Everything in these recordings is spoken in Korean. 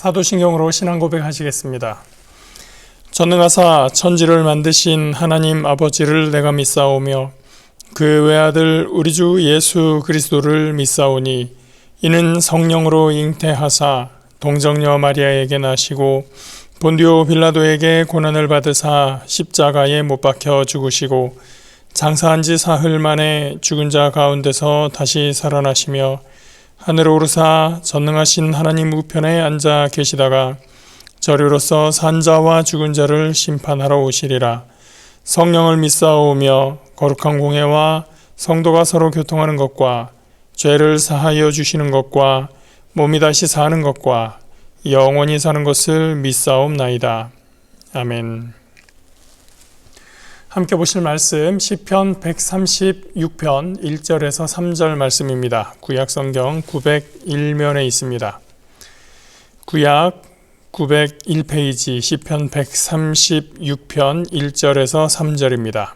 사도신경으로 신앙 고백하시겠습니다. 전능하사 천지를 만드신 하나님 아버지를 내가 믿사오며 그 외아들 우리 주 예수 그리스도를 믿사오니 이는 성령으로 잉태하사 동정녀 마리아에게 나시고 본디오 빌라도에게 고난을 받으사 십자가에 못 박혀 죽으시고 장사한 지 사흘 만에 죽은 자 가운데서 다시 살아나시며 하늘에 오르사 전능하신 하나님 우편에 앉아 계시다가 저리로서 산자와 죽은 자를 심판하러 오시리라. 성령을 믿사오며 거룩한 공회와 성도가 서로 교통하는 것과 죄를 사하여 주시는 것과 몸이 다시 사는 것과 영원히 사는 것을 믿사옵나이다. 아멘. 함께 보실 말씀 시편 136편 1절에서 3절 말씀입니다. 구약성경 901면에 있습니다. 구약 901페이지 시편 136편 1절에서 3절입니다.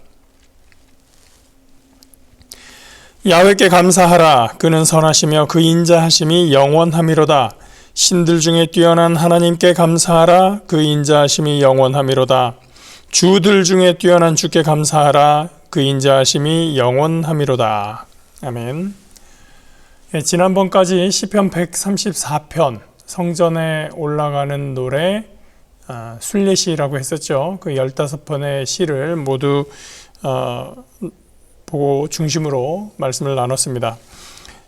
야훼께 감사하라. 그는 선하시며 그 인자하심이 영원함이로다. 신들 중에 뛰어난 하나님께 감사하라. 그 인자하심이 영원함이로다. 주들 중에 뛰어난 주께 감사하라. 그 인자하심이 영원함이로다. 아멘. 지난번까지 시편 134편 성전에 올라가는 노래 순례시라고 했었죠. 그 15편의 시를 모두 보고 중심으로 말씀을 나눴습니다.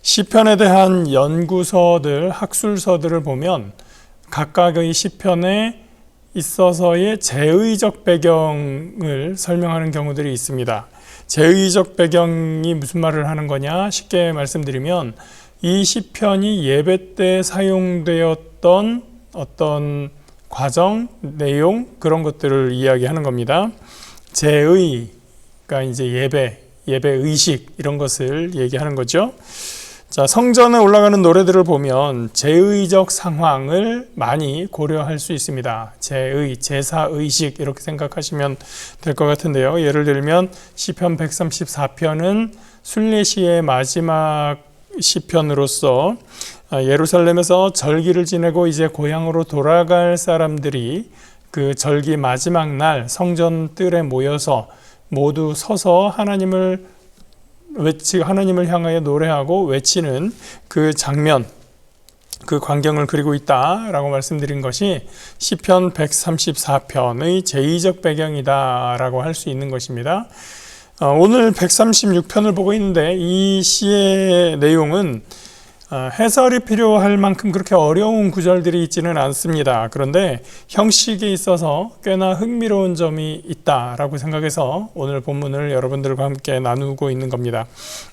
시편에 대한 연구서들, 학술서들을 보면 각각의 시편에 있어서의 제의적 배경을 설명하는 경우들이 있습니다. 제의적 배경이 무슨 말을 하는 거냐? 쉽게 말씀드리면 이 시편이 예배 때 사용되었던 어떤 과정, 내용 그런 것들을 이야기하는 겁니다. 제의가 이제 예배 의식 이런 것을 얘기하는 거죠. 자, 성전에 올라가는 노래들을 보면 제의적 상황을 많이 고려할 수 있습니다. 제사의식 이렇게 생각하시면 될 것 같은데요. 예를 들면 시편 134편은 순례시의 마지막 시편으로서 예루살렘에서 절기를 지내고 이제 고향으로 돌아갈 사람들이 그 절기 마지막 날 성전 뜰에 모여서 모두 서서 하나님을 향하여 노래하고 외치는 그 장면, 그 광경을 그리고 있다라고 말씀드린 것이 시편 134편의 제의적 배경이다라고 할 수 있는 것입니다. 오늘 136편을 보고 있는데 이 시의 내용은 해설이 필요할 만큼 그렇게 어려운 구절들이 있지는 않습니다. 그런데 형식에 있어서 꽤나 흥미로운 점이 있다라고 생각해서 오늘 본문을 여러분들과 함께 나누고 있는 겁니다.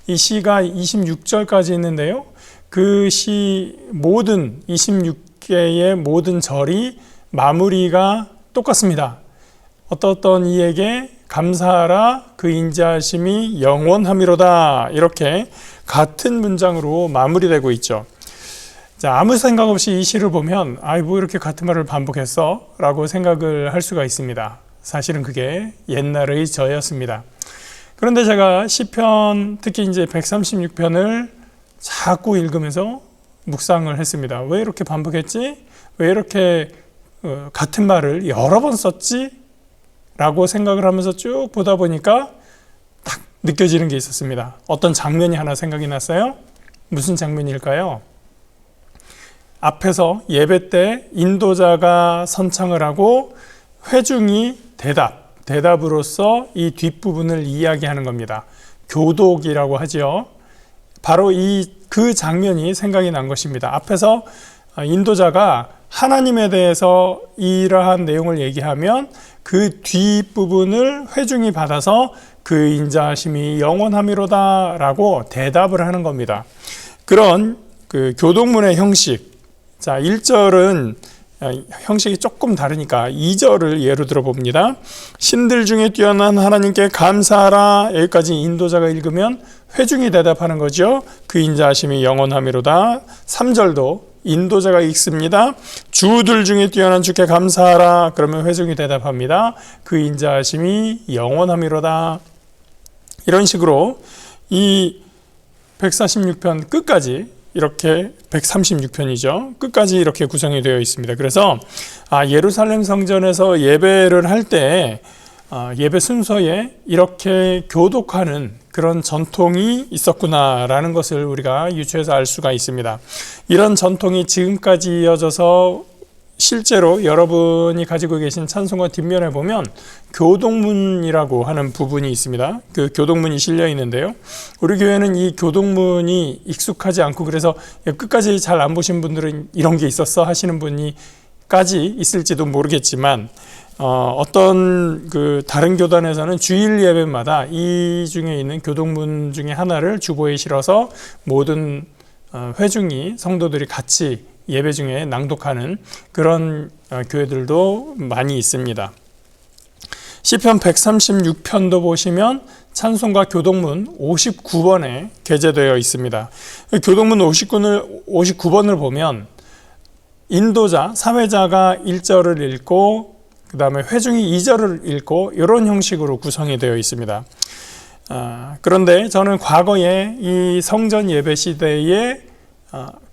이 시가 26절까지 있는데요. 그 시 모든 26개의 모든 절이 마무리가 똑같습니다. 어떤 이에게 감사하라. 그 인자하심이 영원함이로다. 이렇게 같은 문장으로 마무리되고 있죠. 자, 아무 생각 없이 이 시를 보면 뭐 이렇게 같은 말을 반복했어? 라고 생각을 할 수가 있습니다. 사실은 그게 옛날의 저였습니다. 그런데 제가 시편, 특히 이제 136편을 자꾸 읽으면서 묵상을 했습니다. 왜 이렇게 반복했지? 왜 이렇게 같은 말을 여러 번 썼지? 라고 생각을 하면서 쭉 보다 보니까 딱 느껴지는 게 있었습니다. 어떤 장면이 하나 생각이 났어요. 무슨 장면일까요? 앞에서 예배 때 인도자가 선창을 하고 회중이 대답으로서 이 뒷부분을 이야기하는 겁니다. 교독이라고 하죠. 바로 그 장면이 생각이 난 것입니다. 앞에서 인도자가 하나님에 대해서 이러한 내용을 얘기하면 그 뒷부분을 회중이 받아서 그 인자하심이 영원함이로다 라고 대답을 하는 겁니다. 그런 그 교독문의 형식. 자, 1절은 형식이 조금 다르니까 2절을 예로 들어봅니다. 신들 중에 뛰어난 하나님께 감사하라. 여기까지 인도자가 읽으면 회중이 대답하는 거죠. 그 인자하심이 영원함이로다. 3절도 인도자가 읽습니다. 주들 중에 뛰어난 주께 감사하라. 그러면 회중이 대답합니다. 그 인자하심이 영원함이로다. 이런 식으로 이 146편 끝까지 이렇게 136편이죠. 끝까지 이렇게 구성이 되어 있습니다. 그래서 예루살렘 성전에서 예배를 할 때 예배 순서에 이렇게 교독하는 그런 전통이 있었구나라는 것을 우리가 유추해서 알 수가 있습니다. 이런 전통이 지금까지 이어져서 실제로 여러분이 가지고 계신 찬송가 뒷면에 보면 교독문이라고 하는 부분이 있습니다. 그 교독문이 실려 있는데요. 우리 교회는 이 교독문이 익숙하지 않고 그래서 끝까지 잘 안 보신 분들은 이런 게 있었어 하시는 분이까지 있을지도 모르겠지만 어떤 그 다른 교단에서는 주일 예배마다 이 중에 있는 교독문 중에 하나를 주보에 실어서 모든 회중이 성도들이 같이 예배 중에 낭독하는 그런 교회들도 많이 있습니다. 시편 136편도 보시면 찬송가 교독문 59번에 게재되어 있습니다. 교독문 59번을 보면 인도자, 사회자가 1절을 읽고 그 다음에 회중이 2절을 읽고 이런 형식으로 구성이 되어 있습니다. 그런데 저는 과거에 이 성전 예배 시대에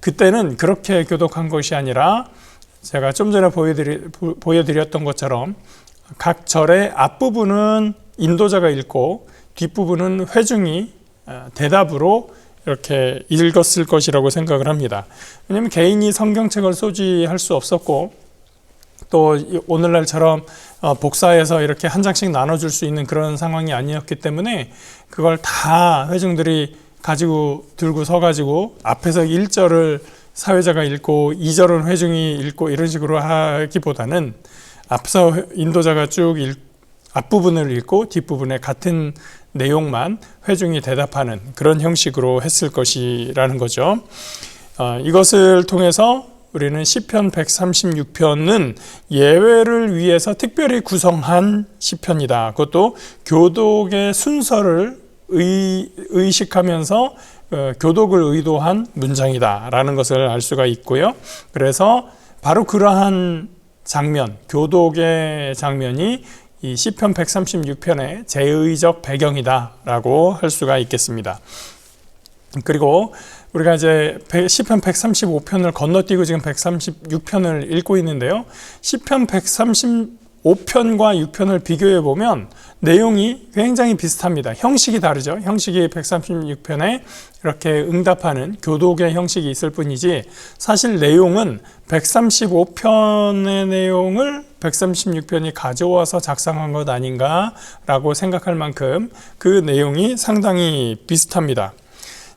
그때는 그렇게 교독한 것이 아니라 제가 좀 전에 보여드렸던 것처럼 각 절의 앞부분은 인도자가 읽고 뒷부분은 회중이 대답으로 이렇게 읽었을 것이라고 생각을 합니다. 왜냐하면 개인이 성경책을 소지할 수 없었고 또 오늘날처럼 복사해서 이렇게 한 장씩 나눠줄 수 있는 그런 상황이 아니었기 때문에 그걸 다 회중들이 가지고 들고 서가지고 앞에서 1절을 사회자가 읽고 2절은 회중이 읽고 이런 식으로 하기보다는 앞서 인도자가 쭉 앞부분을 읽고 뒷부분에 같은 내용만 회중이 대답하는 그런 형식으로 했을 것이라는 거죠. 이것을 통해서 우리는 시편 136편은 예외를 위해서 특별히 구성한 시편이다. 그것도 교독의 순서를 의식하면서 교독을 의도한 문장이다 라는 것을 알 수가 있고요. 그래서 바로 그러한 장면, 교독의 장면이 이 시편 136편의 제의적 배경이다 라고 할 수가 있겠습니다. 그리고 우리가 이제 시편 135편을 건너뛰고 지금 136편을 읽고 있는데요. 시편 135편과 6편을 비교해 보면 내용이 굉장히 비슷합니다. 형식이 다르죠. 형식이 136편에 이렇게 응답하는 교독의 형식이 있을 뿐이지 사실 내용은 135편의 내용을 136편이 가져와서 작성한 것 아닌가라고 생각할 만큼 그 내용이 상당히 비슷합니다.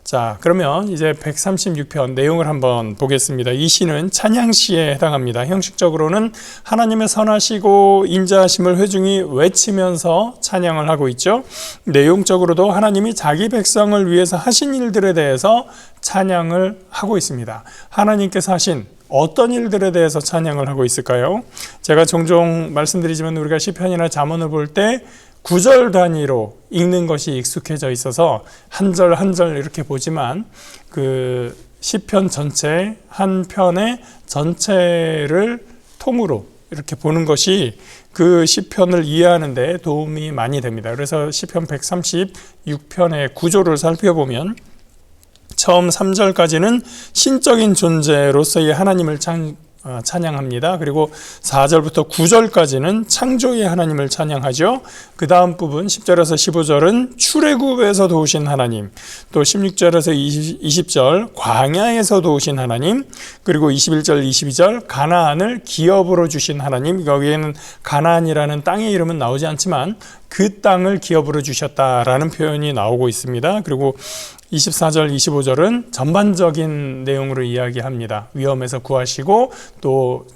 자, 그러면 이제 136편 내용을 한번 보겠습니다. 이 시는 찬양시에 해당합니다. 형식적으로는 하나님의 선하시고 인자하심을 회중이 외치면서 찬양을 하고 있죠. 내용적으로도 하나님이 자기 백성을 위해서 하신 일들에 대해서 찬양을 하고 있습니다. 하나님께서 하신 어떤 일들에 대해서 찬양을 하고 있을까요? 제가 종종 말씀드리지만 우리가 시편이나 잠언을 볼 때 구절 단위로 읽는 것이 익숙해져 있어서 한 절 한 절 이렇게 보지만 그 시편 전체 한 편의 전체를 통으로 이렇게 보는 것이 그 시편을 이해하는 데 도움이 많이 됩니다. 그래서 시편 136편의 구조를 살펴보면 처음 3절까지는 신적인 존재로서의 하나님을 찬양합니다. 그리고 4절부터 9절까지는 창조의 하나님을 찬양하죠. 그 다음 부분 10절에서 15절은 출애굽에서 도우신 하나님, 또 16절에서 20절 광야에서 도우신 하나님, 그리고 21절, 22절 가나안을 기업으로 주신 하나님. 여기에는 가나안이라는 땅의 이름은 나오지 않지만 그 땅을 기업으로 주셨다라는 표현이 나오고 있습니다. 그리고 24절, 25절은 전반적인 내용으로 이야기합니다. 위험에서 구하시고 또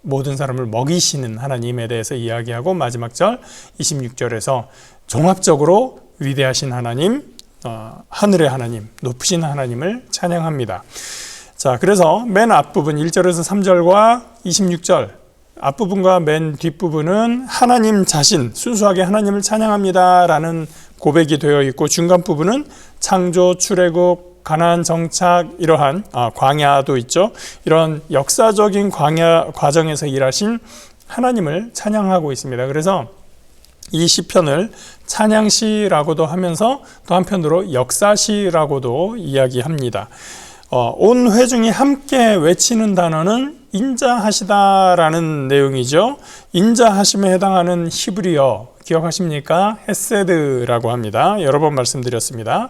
모든 사람을 먹이시는 하나님에 대해서 이야기하고 마지막 절 26절에서 종합적으로 위대하신 하나님, 하늘의 하나님, 높으신 하나님을 찬양합니다. 자, 그래서 맨 앞부분 1절에서 3절과 26절 앞부분과 맨 뒷부분은 하나님 자신, 순수하게 하나님을 찬양합니다 라는 고백이 되어 있고, 중간 부분은 창조, 출애굽, 가나안 정착, 이러한 광야도 있죠. 이런 역사적인 광야 과정에서 일하신 하나님을 찬양하고 있습니다. 그래서 이 시편을 찬양시라고도 하면서 또 한편으로 역사시라고도 이야기합니다. 온 회중이 함께 외치는 단어는 인자하시다라는 내용이죠. 인자하심에 해당하는 히브리어 기억하십니까? 헤세드라고 합니다. 여러 번 말씀드렸습니다.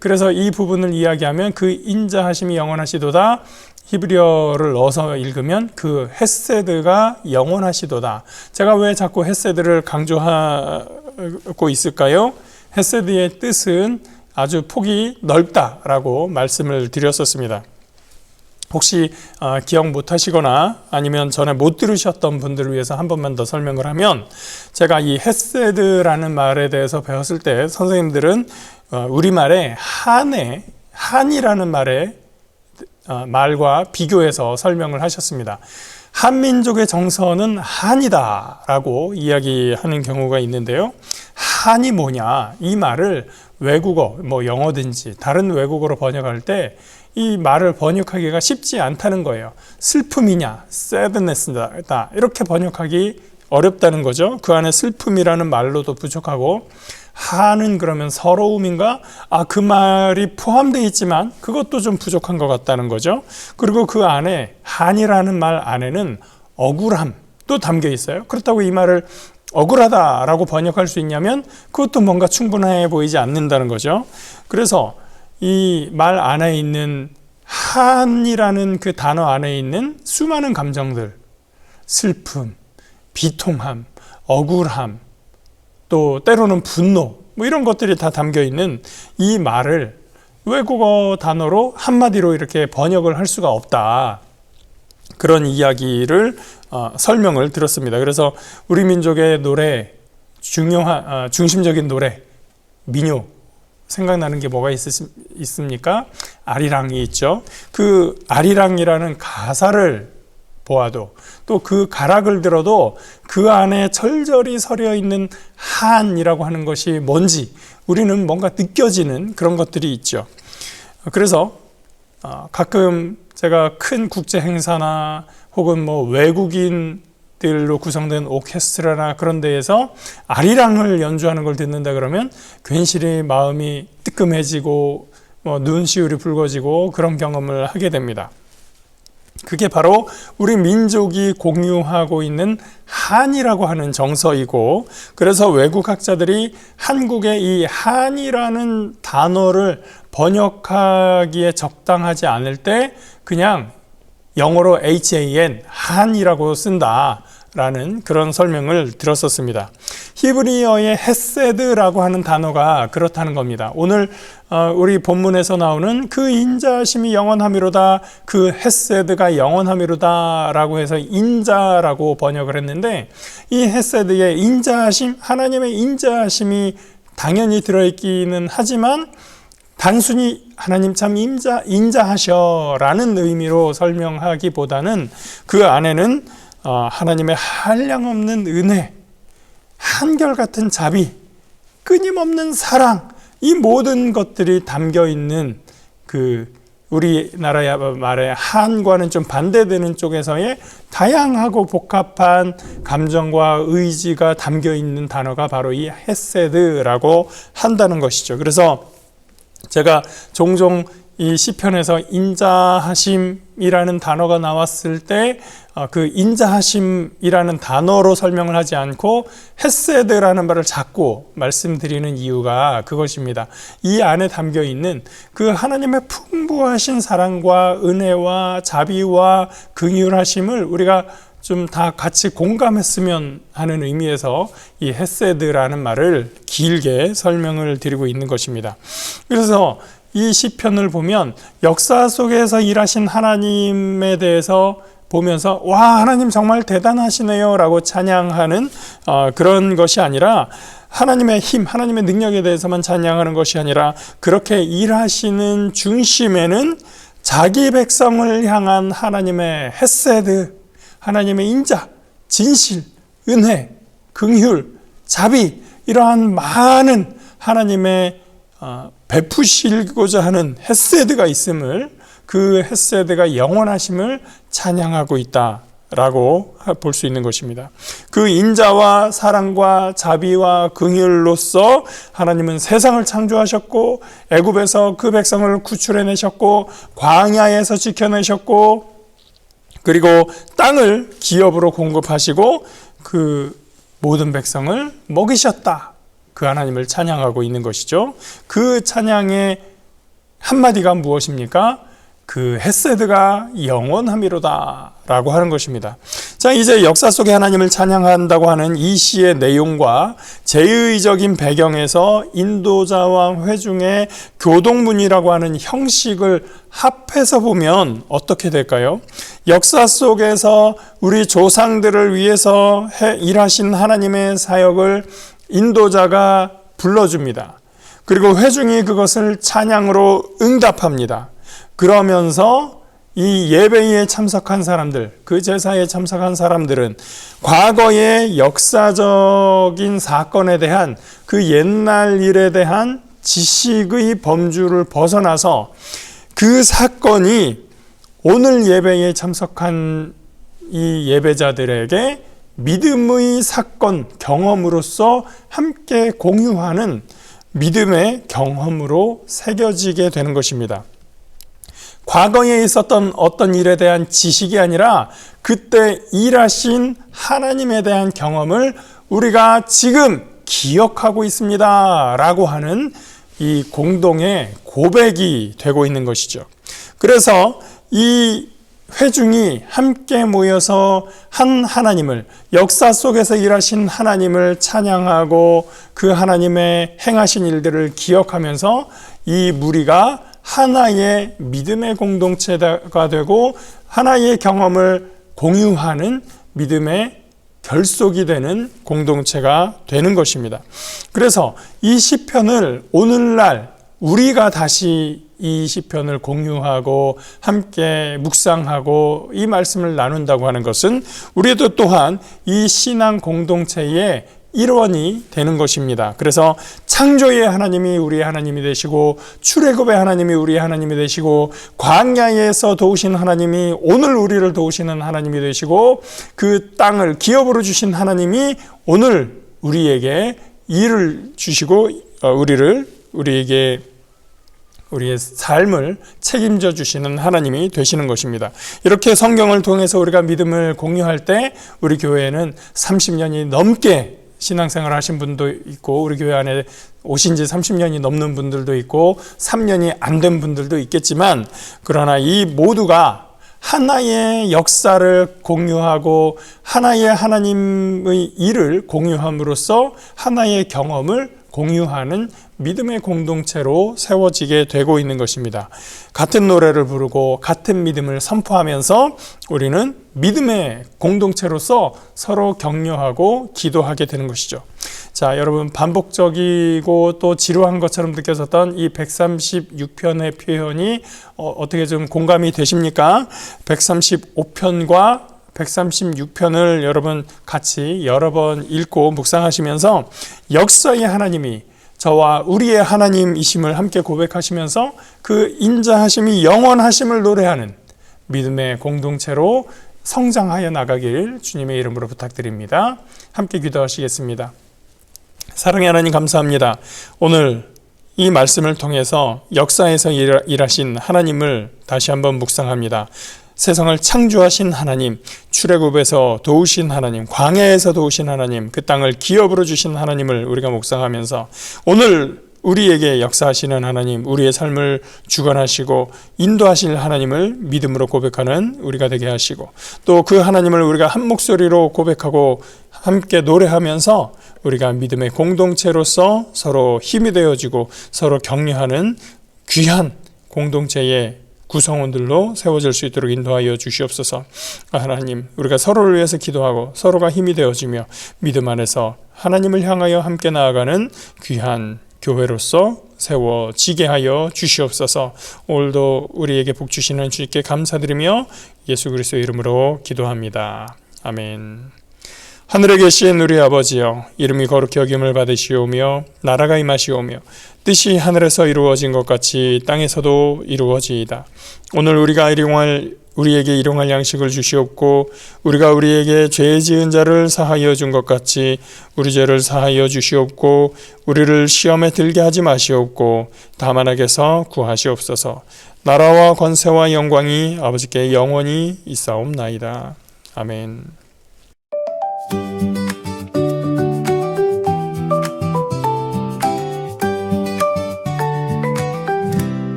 그래서 이 부분을 이야기하면 그 인자하심이 영원하시도다, 히브리어를 넣어서 읽으면 그 헤세드가 영원하시도다. 제가 왜 자꾸 헤세드를 강조하고 있을까요? 헤세드의 뜻은 아주 폭이 넓다라고 말씀을 드렸었습니다. 혹시 기억 못하시거나 아니면 전에 못 들으셨던 분들을 위해서 한 번만 더 설명을 하면, 제가 이 헤세드라는 말에 대해서 배웠을 때 선생님들은 우리말에 한이라는 말과 비교해서 설명을 하셨습니다. 한민족의 정서는 한이다라고 이야기하는 경우가 있는데요. 한이 뭐냐? 이 말을 외국어, 영어든지 다른 외국어로 번역할 때 이 말을 번역하기가 쉽지 않다는 거예요. 슬픔이냐, sadness다, 이렇게 번역하기 어렵다는 거죠. 그 안에 슬픔이라는 말로도 부족하고, 한은 그러면 서러움인가? 그 말이 포함되어 있지만 그것도 좀 부족한 것 같다는 거죠. 그리고 그 안에 한이라는 말 안에는 억울함도 담겨 있어요. 그렇다고 이 말을 억울하다라고 번역할 수 있냐면 그것도 뭔가 충분해 보이지 않는다는 거죠. 그래서 이 말 안에 있는 한이라는 그 단어 안에 있는 수많은 감정들, 슬픔, 비통함, 억울함, 또 때로는 분노, 이런 것들이 다 담겨 있는 이 말을 외국어 단어로 한마디로 이렇게 번역을 할 수가 없다, 그런 이야기를 설명을 들었습니다. 그래서 우리 민족의 노래, 중심적인 노래, 민요, 생각나는 게 뭐가 있습니까? 아리랑이 있죠. 그 아리랑이라는 가사를 보아도, 또 그 가락을 들어도 그 안에 절절히 서려 있는 한이라고 하는 것이 뭔지 우리는 뭔가 느껴지는 그런 것들이 있죠. 그래서 가끔 제가 큰 국제 행사나 혹은 외국인들로 구성된 오케스트라나 그런 데에서 아리랑을 연주하는 걸 듣는다 그러면 괜시리 마음이 뜨끔해지고 눈시울이 붉어지고 그런 경험을 하게 됩니다. 그게 바로 우리 민족이 공유하고 있는 한이라고 하는 정서이고, 그래서 외국 학자들이 한국의 이 한이라는 단어를 번역하기에 적당하지 않을 때 그냥 영어로 HAN, 한이라고 쓴다라는 그런 설명을 들었었습니다. 히브리어의 헤세드라고 하는 단어가 그렇다는 겁니다. 오늘 우리 본문에서 나오는 그 인자하심이 영원하미로다, 그 헤세드가 영원하미로다 라고 해서 인자라고 번역을 했는데, 이 헤세드의 인자하심, 하나님의 인자하심이 당연히 들어있기는 하지만 단순히 하나님 참 인자하셔라는 의미로 설명하기보다는 그 안에는 하나님의 한량없는 은혜, 한결같은 자비, 끊임없는 사랑, 이 모든 것들이 담겨 있는 우리나라 말의 한과는 좀 반대되는 쪽에서의 다양하고 복합한 감정과 의지가 담겨 있는 단어가 바로 이 헤세드라고 한다는 것이죠. 그래서 제가 종종 이 시편에서 인자하심이라는 단어가 나왔을 때 그 인자하심이라는 단어로 설명을 하지 않고 헤세드라는 말을 자꾸 말씀드리는 이유가 그것입니다. 이 안에 담겨 있는 그 하나님의 풍부하신 사랑과 은혜와 자비와 긍휼하심을 우리가 좀 다 같이 공감했으면 하는 의미에서 이 헤세드라는 말을 길게 설명을 드리고 있는 것입니다. 그래서 이 시편을 보면 역사 속에서 일하신 하나님에 대해서 보면서 와, 하나님 정말 대단하시네요 라고 찬양하는 그런 것이 아니라, 하나님의 힘, 하나님의 능력에 대해서만 찬양하는 것이 아니라, 그렇게 일하시는 중심에는 자기 백성을 향한 하나님의 헤세드, 하나님의 인자, 진실, 은혜, 긍휼, 자비, 이러한 많은 하나님의 베푸시고자 하는 헤세드가 있음을, 그 헤세드가 영원하심을 찬양하고 있다 라고 볼 수 있는 것입니다. 그 인자와 사랑과 자비와 긍휼로서 하나님은 세상을 창조하셨고 애굽에서 그 백성을 구출해내셨고 광야에서 지켜내셨고 그리고 땅을 기업으로 공급하시고 그 모든 백성을 먹이셨다. 그 하나님을 찬양하고 있는 것이죠. 그 찬양의 한마디가 무엇입니까? 그 헤세드가 영원함이로다 라고 하는 것입니다. 자, 이제 역사 속에 하나님을 찬양한다고 하는 이 시의 내용과 제의적인 배경에서 인도자와 회중의 교동문이라고 하는 형식을 합해서 보면 어떻게 될까요? 역사 속에서 우리 조상들을 위해서 일하신 하나님의 사역을 인도자가 불러줍니다. 그리고 회중이 그것을 찬양으로 응답합니다. 그러면서 이 예배에 참석한 사람들, 그 제사에 참석한 사람들은 과거의 역사적인 사건에 대한 그 옛날 일에 대한 지식의 범주를 벗어나서 그 사건이 오늘 예배에 참석한 이 예배자들에게 믿음의 사건, 경험으로서 함께 공유하는 믿음의 경험으로 새겨지게 되는 것입니다. 과거에 있었던 어떤 일에 대한 지식이 아니라 그때 일하신 하나님에 대한 경험을 우리가 지금 기억하고 있습니다 라고 하는 이 공동의 고백이 되고 있는 것이죠. 그래서 이 회중이 함께 모여서 한 하나님을, 역사 속에서 일하신 하나님을 찬양하고 그 하나님의 행하신 일들을 기억하면서 이 무리가 하나의 믿음의 공동체가 되고 하나의 경험을 공유하는 믿음의 결속이 되는 공동체가 되는 것입니다. 그래서 이 시편을 오늘날 우리가 다시 이 시편을 공유하고 함께 묵상하고 이 말씀을 나눈다고 하는 것은 우리도 또한 이 신앙 공동체의 일원이 되는 것입니다. 그래서 창조의 하나님이 우리의 하나님이 되시고 출애굽의 하나님이 우리의 하나님이 되시고 광야에서 도우신 하나님이 오늘 우리를 도우시는 하나님이 되시고 그 땅을 기업으로 주신 하나님이 오늘 우리에게 일을 주시고 우리에게 우리의 삶을 책임져 주시는 하나님이 되시는 것입니다. 이렇게 성경을 통해서 우리가 믿음을 공유할 때 우리 교회에는 30년이 넘게 신앙생활 하신 분도 있고 우리 교회 안에 오신 지 30년이 넘는 분들도 있고 3년이 안 된 분들도 있겠지만 그러나 이 모두가 하나의 역사를 공유하고 하나의 하나님의 일을 공유함으로써 하나의 경험을 공유하는 믿음의 공동체로 세워지게 되고 있는 것입니다. 같은 노래를 부르고 같은 믿음을 선포하면서 우리는 믿음의 공동체로서 서로 격려하고 기도하게 되는 것이죠. 자, 여러분 반복적이고 또 지루한 것처럼 느껴졌던 이 136편의 표현이 어떻게 좀 공감이 되십니까? 135편과 136편을 여러분 같이 여러 번 읽고 묵상하시면서 역사의 하나님이 저와 우리의 하나님이심을 함께 고백하시면서 그 인자하심이 영원하심을 노래하는 믿음의 공동체로 성장하여 나가길 주님의 이름으로 부탁드립니다. 함께 기도하시겠습니다. 사랑의 하나님 감사합니다. 오늘 이 말씀을 통해서 역사에서 일하신 하나님을 다시 한번 묵상합니다. 세상을 창조하신 하나님, 출애굽에서 도우신 하나님, 광야에서 도우신 하나님, 그 땅을 기업으로 주신 하나님을 우리가 묵상하면서 오늘 우리에게 역사하시는 하나님, 우리의 삶을 주관하시고 인도하실 하나님을 믿음으로 고백하는 우리가 되게 하시고 또 그 하나님을 우리가 한 목소리로 고백하고 함께 노래하면서 우리가 믿음의 공동체로서 서로 힘이 되어지고 서로 격려하는 귀한 공동체의 구성원들로 세워질 수 있도록 인도하여 주시옵소서. 하나님, 우리가 서로를 위해서 기도하고 서로가 힘이 되어지며 믿음 안에서 하나님을 향하여 함께 나아가는 귀한 교회로서 세워지게 하여 주시옵소서. 오늘도 우리에게 복 주시는 주님께 감사드리며 예수 그리스도의 이름으로 기도합니다. 아멘. 하늘에 계신 우리 아버지여, 이름이 거룩히 여김을 받으시오며 나라가 임하시오며 뜻이 하늘에서 이루어진 것 같이 땅에서도 이루어지이다. 오늘 우리가 일용할 우리에게 일용할 양식을 주시옵고 우리가 우리에게 죄 지은 자를 사하여 준 것 같이 우리 죄를 사하여 주시옵고 우리를 시험에 들게 하지 마시옵고 다만 악에서 구하시옵소서. 나라와 권세와 영광이 아버지께 영원히 있사옵나이다. 아멘.